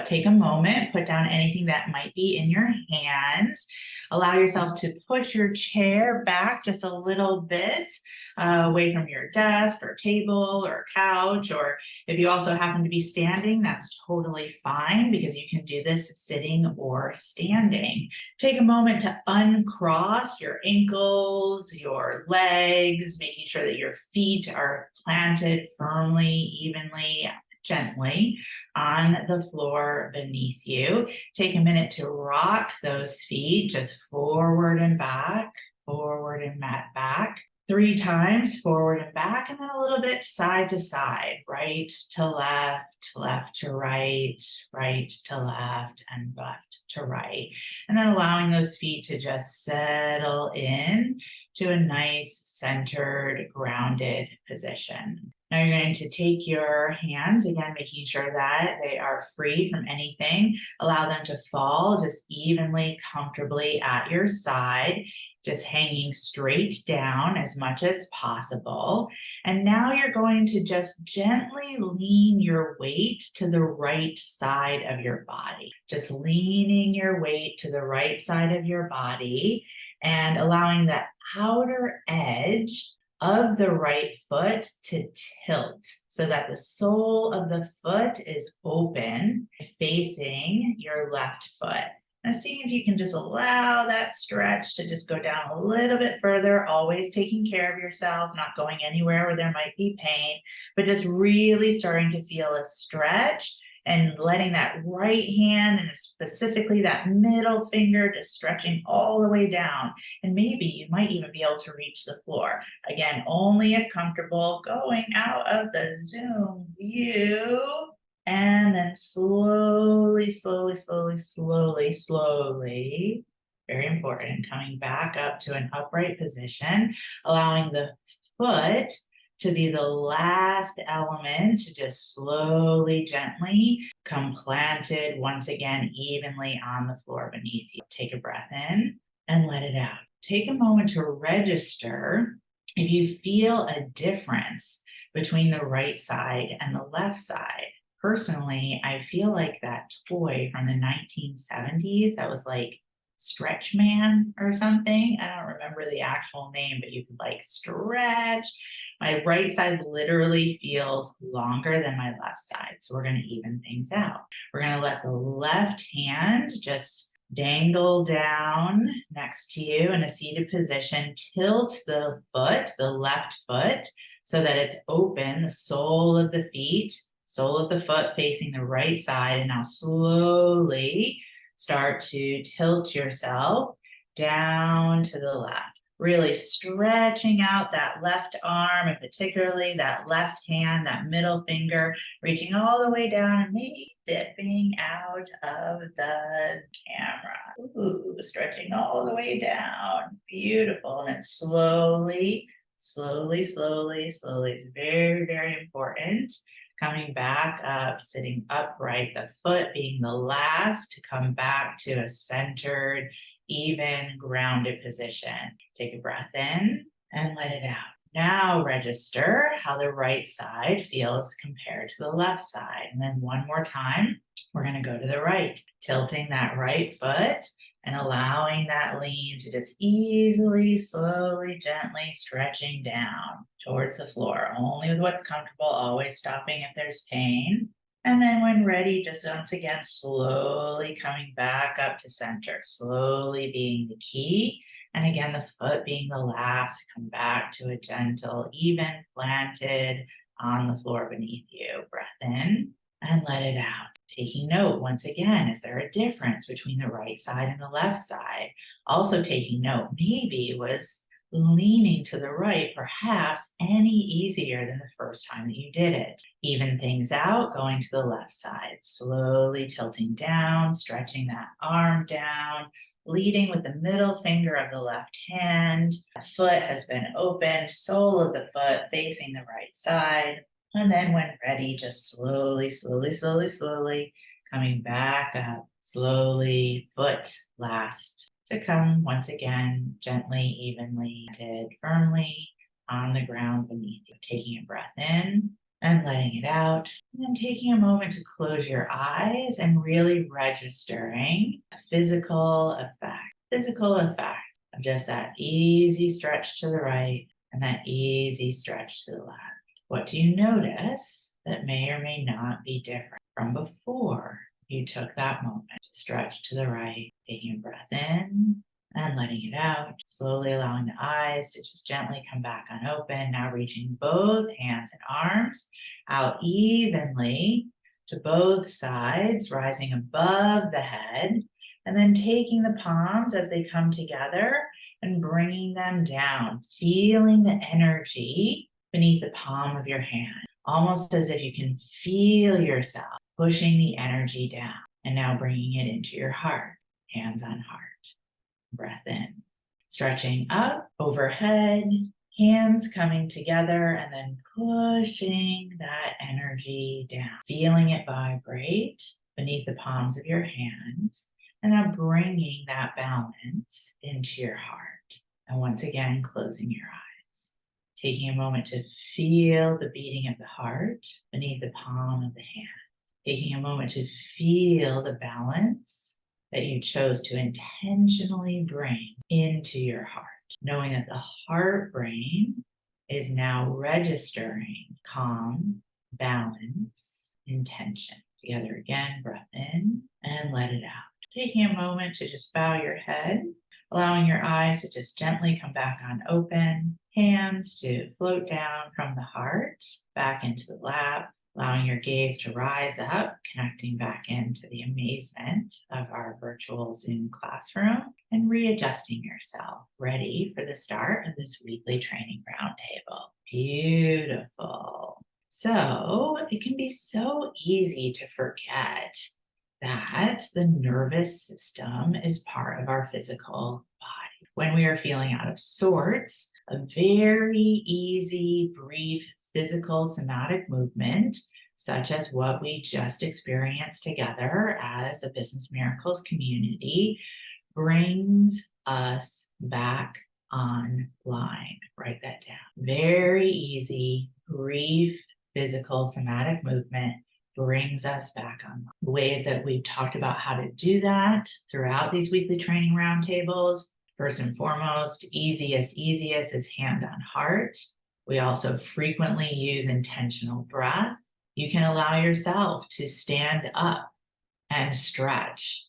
take a moment, put down anything that might be in your hands. Allow yourself to push your chair back just a little bit away from your desk or table or couch, or if you also happen to be standing, that's totally fine because you can do this sitting or standing. Take a moment to uncross your ankles, your legs, making sure that your feet are planted firmly, evenly, gently on the floor beneath you. Take a minute to rock those feet just forward and back, forward and back. 3 times, forward and back, and then a little bit side to side, right to left, left to right, right to left, and left to right. And then allowing those feet to just settle in to a nice centered, grounded position. Now you're going to take your hands, again, making sure that they are free from anything. Allow them to fall just evenly, comfortably at your side, just hanging straight down as much as possible. And now you're going to just gently lean your weight to the right side of your body. Just leaning your weight to the right side of your body and allowing the outer edge of the right foot to tilt so that the sole of the foot is open, facing your left foot. Now see if you can just allow that stretch to just go down a little bit further, always taking care of yourself, not going anywhere where there might be pain, but just really starting to feel a stretch and letting that right hand and specifically that middle finger just stretching all the way down. And maybe you might even be able to reach the floor. Again, only if comfortable, going out of the Zoom view. And then slowly, slowly, slowly, slowly, slowly, very important, coming back up to an upright position, allowing the foot to be the last element to just slowly, gently come planted once again evenly on the floor beneath you. Take a breath in and let it out. Take a moment to register if you feel a difference between the right side and the left side. Personally, I feel like that toy from the 1970s that was like Stretch Man or something. I don't remember the actual name, but you could like stretch. My right side literally feels longer than my left side. So we're going to even things out. We're going to let the left hand just dangle down next to you in a seated position. Tilt the foot, the left foot, so that it's open, the sole of the feet, sole of the foot facing the right side. And now slowly start to tilt yourself down to the left, really stretching out that left arm and particularly that left hand, that middle finger, reaching all the way down and maybe dipping out of the camera. Ooh, stretching all the way down. Beautiful. And then slowly, slowly, slowly, slowly. It's very, very important. Coming back up, sitting upright, the foot being the last to come back to a centered, even, grounded position. Take a breath in and let it out. Now register how the right side feels compared to the left side. And then one more time, we're going to go to the right, tilting that right foot and allowing that lean to just easily, slowly, gently stretching down towards the floor, only with what's comfortable, always stopping if there's pain. And then when ready, just once again, slowly coming back up to center, slowly being the key. And again, the foot being the last, come back to a gentle, even planted on the floor beneath you. Breath in and let it out. Taking note, once again, is there a difference between the right side and the left side? Also taking note, maybe it was leaning to the right, perhaps any easier than the first time that you did it. Even things out, going to the left side, slowly tilting down, stretching that arm down, leading with the middle finger of the left hand. The foot has been opened, sole of the foot facing the right side. And then when ready, just slowly, slowly, slowly, slowly coming back up, slowly, foot last to come once again, gently, evenly, planted firmly on the ground beneath you. Taking a breath in and letting it out. And then taking a moment to close your eyes and really registering a physical effect of just that easy stretch to the right and that easy stretch to the left. What do you notice that may or may not be different from before you took that moment to stretch to the right, taking a breath in and letting it out, slowly allowing the eyes to just gently come back on open. Now reaching both hands and arms out evenly to both sides, rising above the head, and then taking the palms as they come together and bringing them down, feeling the energy beneath the palm of your hand, almost as if you can feel yourself pushing the energy down. And now bringing it into your heart, hands on heart. Breath in, stretching up overhead, hands coming together, and then pushing that energy down, feeling it vibrate beneath the palms of your hands, and now bringing that balance into your heart. And once again, closing your eyes, taking a moment to feel the beating of the heart beneath the palm of the hand, taking a moment to feel the balance that you chose to intentionally bring into your heart, knowing that the heart brain is now registering calm, balance, intention. Together again, breath in and let it out. Taking a moment to just bow your head, allowing your eyes to just gently come back on open, hands to float down from the heart back into the lap, allowing your gaze to rise up, connecting back into the amazement of our virtual Zoom classroom, and readjusting yourself, ready for the start of this weekly training roundtable. Beautiful. So it can be so easy to forget that the nervous system is part of our physical body. When we are feeling out of sorts, a very easy, brief physical somatic movement, such as what we just experienced together as a Business Miracles community, brings us back online. Write that down. Very easy, brief physical somatic movement brings us back online. Ways that we've talked about how to do that throughout these weekly training roundtables. First and foremost, easiest is hand on heart. We also frequently use intentional breath. You can allow yourself to stand up and stretch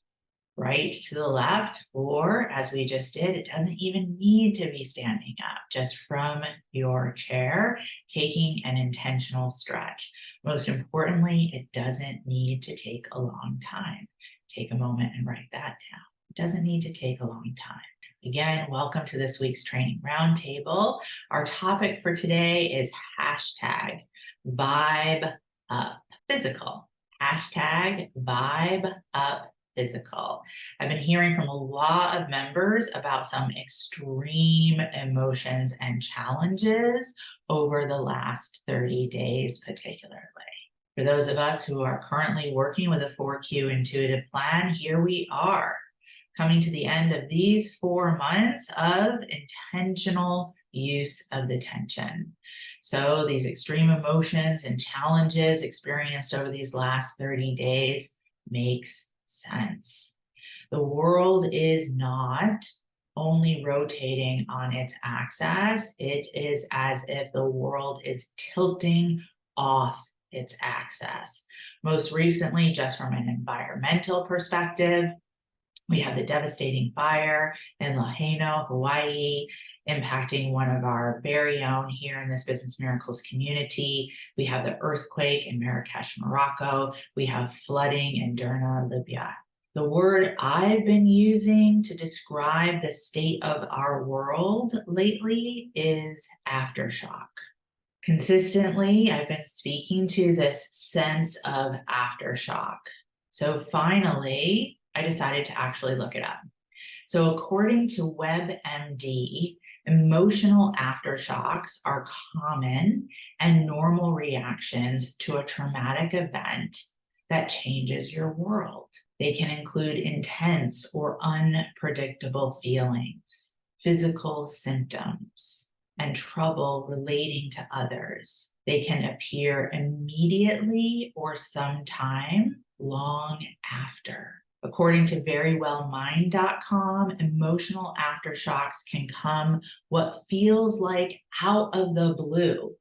right to the left, or as we just did, it doesn't even need to be standing up, just from your chair, taking an intentional stretch. Most importantly, it doesn't need to take a long time. Take a moment and write that down. It doesn't need to take a long time. Again, welcome to this week's training roundtable. Our topic for today is hashtag VibeUp Physical. Hashtag VibeUp Physical. I've been hearing from a lot of members about some extreme emotions and challenges over the last 30 days, particularly. For those of us who are currently working with a 4Q intuitive plan, here we are, coming to the end of these 4 months of intentional use of the tension. So these extreme emotions and challenges experienced over these last 30 days makes sense. The world is not only rotating on its axis, it is as if the world is tilting off its axis. Most recently, just from an environmental perspective, we have the devastating fire in Lahaina, Hawaii, impacting one of our very own here in this Business Miracles community. We have the earthquake in Marrakesh, Morocco. We have flooding in Derna, Libya. The word I've been using to describe the state of our world lately is aftershock. Consistently, I've been speaking to this sense of aftershock. So finally, I decided to actually look it up. So according to WebMD, emotional aftershocks are common and normal reactions to a traumatic event that changes your world. They can include intense or unpredictable feelings, physical symptoms, and trouble relating to others. They can appear immediately or sometime long after. According to verywellmind.com, emotional aftershocks can come what feels like out of the blue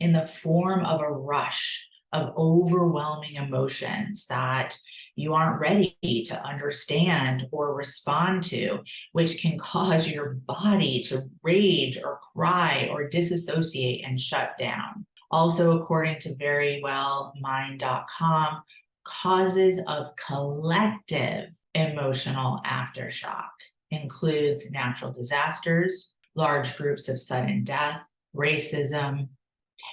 in the form of a rush of overwhelming emotions that you aren't ready to understand or respond to, which can cause your body to rage or cry or disassociate and shut down. Also, according to verywellmind.com, causes of collective emotional aftershock includes natural disasters, large groups of sudden death, racism,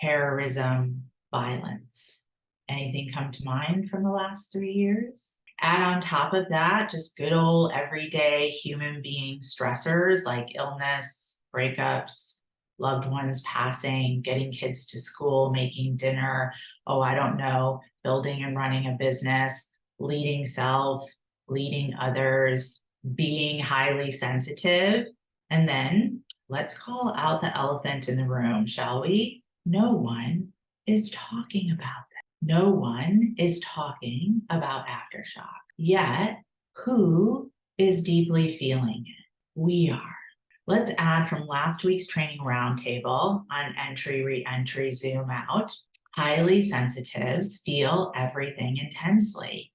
terrorism, violence. Anything come to mind from the last 3 years? Add on top of that, just good old everyday human being stressors like illness, breakups, loved ones passing, getting kids to school, making dinner, building and running a business, leading self, leading others, being highly sensitive. And then let's call out the elephant in the room, shall we? No one is talking about that. No one is talking about aftershock. Yet, who is deeply feeling it? We are. Let's add from last week's training roundtable on entry, re-entry, zoom out. Highly sensitives feel everything intensely,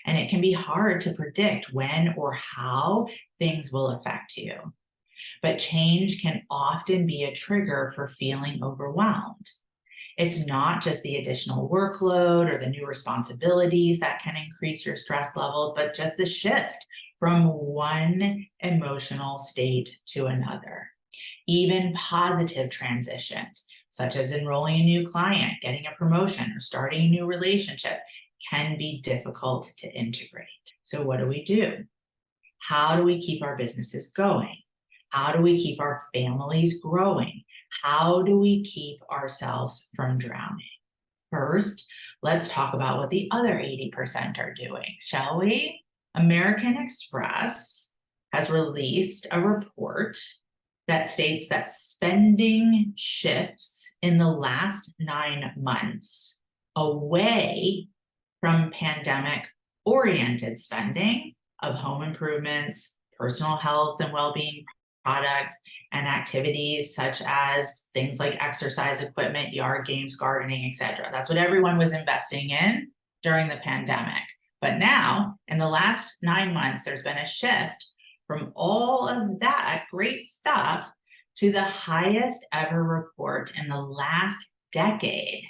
and it can be hard to predict when or how things will affect you. But change can often be a trigger for feeling overwhelmed. It's not just the additional workload or the new responsibilities that can increase your stress levels, but just the shift from one emotional state to another. Even positive transitions, such as enrolling a new client, getting a promotion, or starting a new relationship, can be difficult to integrate. So what do we do? How do we keep our businesses going? How do we keep our families growing? How do we keep ourselves from drowning? First, let's talk about what the other 80% are doing, shall we? American Express has released a report that states that spending shifts in the last 9 months away from pandemic-oriented spending of home improvements, personal health and well-being products, and activities such as things like exercise equipment, yard games, gardening, etc. That's what everyone was investing in during the pandemic. But now, in the last 9 months, there's been a shift from all of that great stuff to the highest ever report in the last decade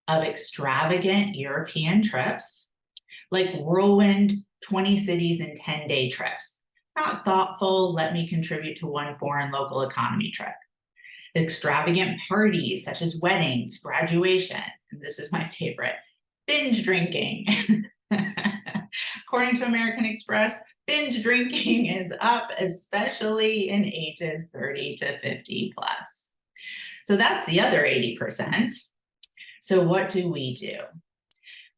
of extravagant European trips, like whirlwind 20 cities in 10-day trips. Not thoughtful, let me contribute to one foreign local economy trip. Extravagant parties such as weddings, graduation, and this is my favorite, binge drinking. According to American Express, binge drinking is up, especially in ages 30 to 50 plus. So that's the other 80%. So what do we do?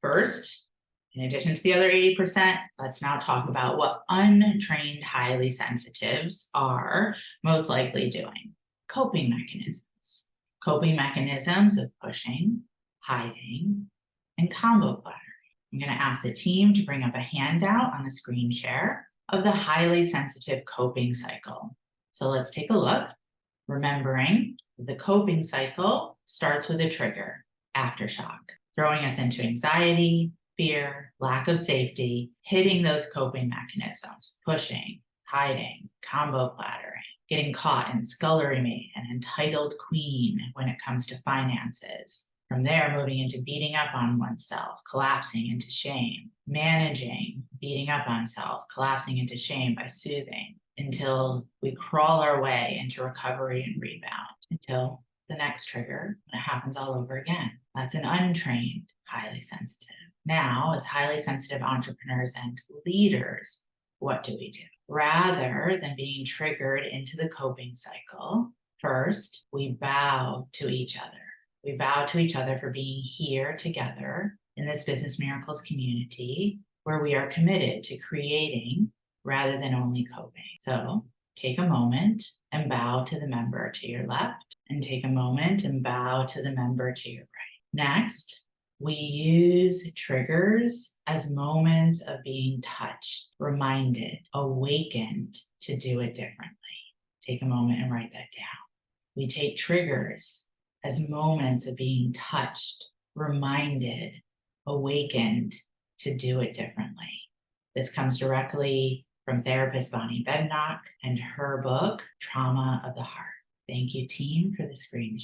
First, in addition to the other 80%, let's now talk about what untrained highly sensitives are most likely doing. Coping mechanisms. Coping mechanisms of pushing, hiding, and combo cluttering. I'm going to ask the team to bring up a handout on the screen share of the highly sensitive coping cycle. So let's take a look, remembering the coping cycle starts with a trigger, aftershock, throwing us into anxiety, fear, lack of safety, hitting those coping mechanisms, pushing, hiding, combo clattering, getting caught in scullery maid and entitled queen when it comes to finances. From there, moving into beating up on oneself, collapsing into shame, managing, beating up on self, collapsing into shame by soothing, until we crawl our way into recovery and rebound, until the next trigger, when it happens all over again. That's an untrained, highly sensitive. Now, as highly sensitive entrepreneurs and leaders, what do we do? Rather than being triggered into the coping cycle, first, we bow to each other. We bow to each other for being here together in this Business Miracles community where we are committed to creating rather than only coping. So take a moment and bow to the member to your left And take a moment and bow to the member to your right. Next, we use triggers as moments of being touched, reminded, awakened to do it differently. Take a moment and write that down. We take triggers as moments of being touched, reminded, awakened to do it differently. This comes directly from therapist Bonnie Bednock and her book, Trauma of the Heart. Thank you, team, for the screen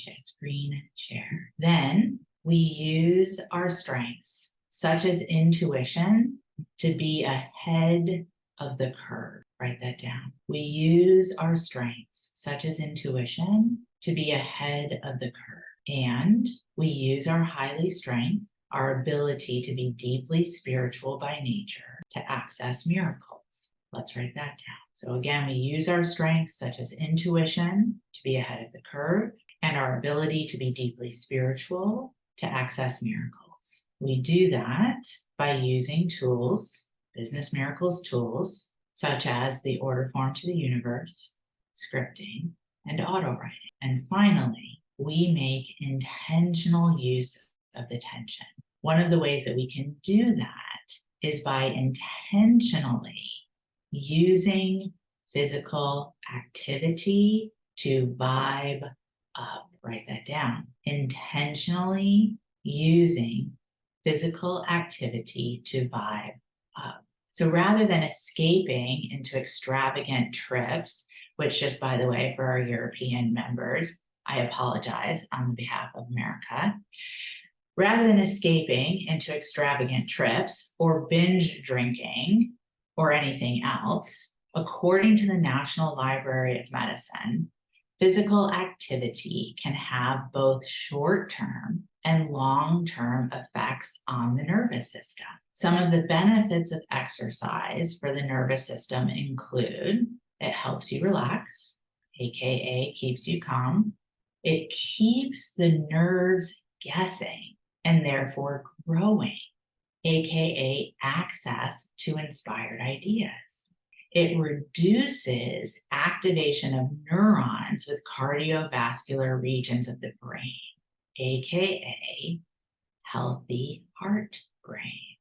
share. Then we use our strengths, such as intuition, to be ahead of the curve. Write that down. We use our strengths, such as intuition, to be ahead of the curve. And we use our highly strength, our ability to be deeply spiritual by nature, to access miracles. Let's write that down. So again, we use our strengths such as intuition to be ahead of the curve and our ability to be deeply spiritual to access miracles. We do that by using tools, business miracles tools, such as the order form to the universe, scripting, and auto writing. And finally, we make intentional use of the tension. One of the ways that we can do that is by intentionally using physical activity to vibe up. Write that down. Intentionally using physical activity to vibe up. So rather than escaping into extravagant trips, which just by the way, for our European members, I apologize on behalf of America. Rather than escaping into extravagant trips or binge drinking or anything else, according to the National Library of Medicine, physical activity can have both short-term and long-term effects on the nervous system. Some of the benefits of exercise for the nervous system include it helps you relax, aka keeps you calm. It keeps the nerves guessing and therefore growing, aka access to inspired ideas. It reduces activation of neurons with cardiovascular regions of the brain, aka healthy heart brain.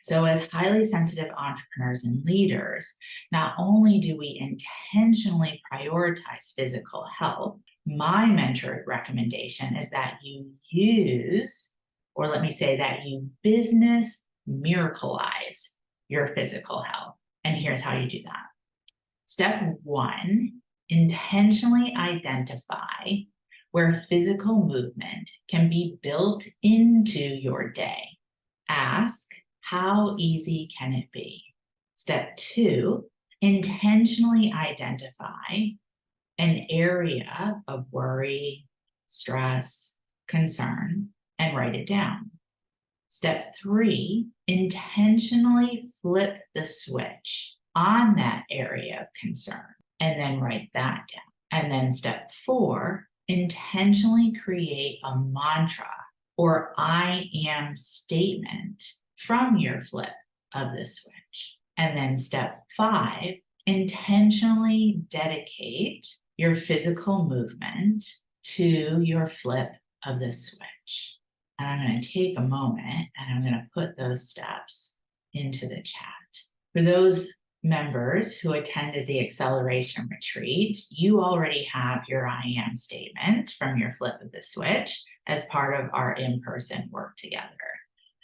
So as highly sensitive entrepreneurs and leaders, not only do we intentionally prioritize physical health, my mentored recommendation is that you use, or let me say that you business miracleize your physical health. And here's how you do that. Step 1, intentionally identify where physical movement can be built into your day. Ask, how easy can it be? Step 2, intentionally identify an area of worry, stress, concern, and write it down. Step 3, intentionally flip the switch on that area of concern and then write that down. And then step 4, intentionally create a mantra or I am statement from your flip of the switch. And then step 5, intentionally dedicate your physical movement to your flip of the switch. And I'm going to take a moment and I'm going to put those steps into the chat. For those members who attended the acceleration retreat, you already have your I am statement from your flip of the switch as part of our in-person work together.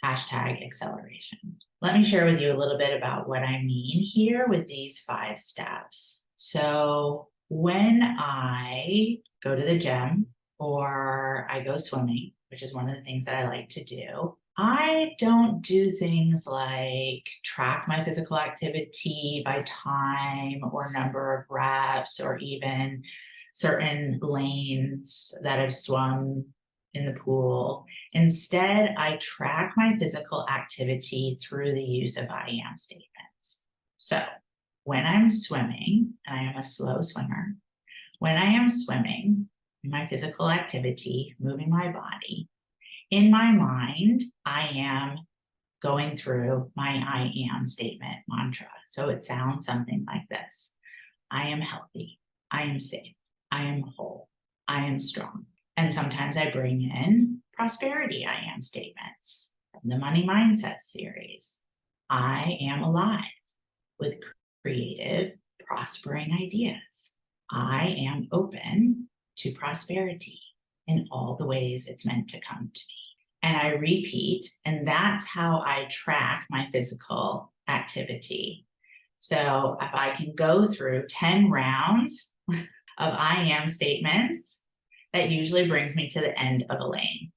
#acceleration. Let me share with you a little bit about what I mean here with these 5 steps. So when I go to the gym or I go swimming, which is one of the things that I like to do, I don't do things like track my physical activity by time or number of reps or even certain lanes that I've swum in the pool. Instead, I track my physical activity through the use of I am statements. So when I'm swimming, and I am a slow swimmer, when I am swimming, my physical activity, moving my body, in my mind, I am going through my I am statement mantra. So it sounds something like this. I am healthy. I am safe. I am whole. I am strong. And sometimes I bring in prosperity I am statements from the Money Mindset series. I am alive with creative, prospering ideas. I am open to prosperity in all the ways it's meant to come to me. And I repeat, and that's how I track my physical activity. So if I can go through 10 rounds of I am statements, that usually brings me to the end of a lane.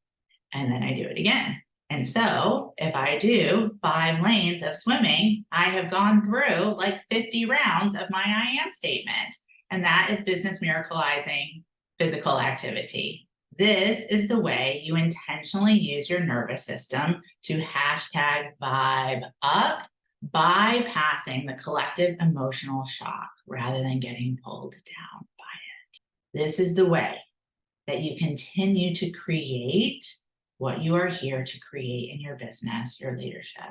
And then I do it again. And so if I do 5 lanes of swimming, I have gone through like 50 rounds of my I am statement. And that is business miracleizing physical activity. This is the way you intentionally use your nervous system to hashtag vibe up, bypassing the collective emotional shock rather than getting pulled down by it. This is the way that you continue to create what you are here to create in your business, your leadership,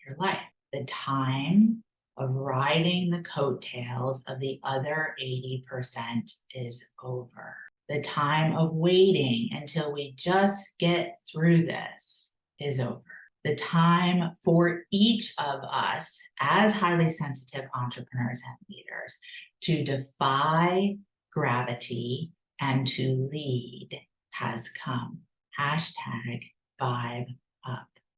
your life. The time of riding the coattails of the other 80% is over. The time of waiting until we just get through this is over. The time for each of us as highly sensitive entrepreneurs and leaders to defy gravity and to lead has come. Hashtag vibe up.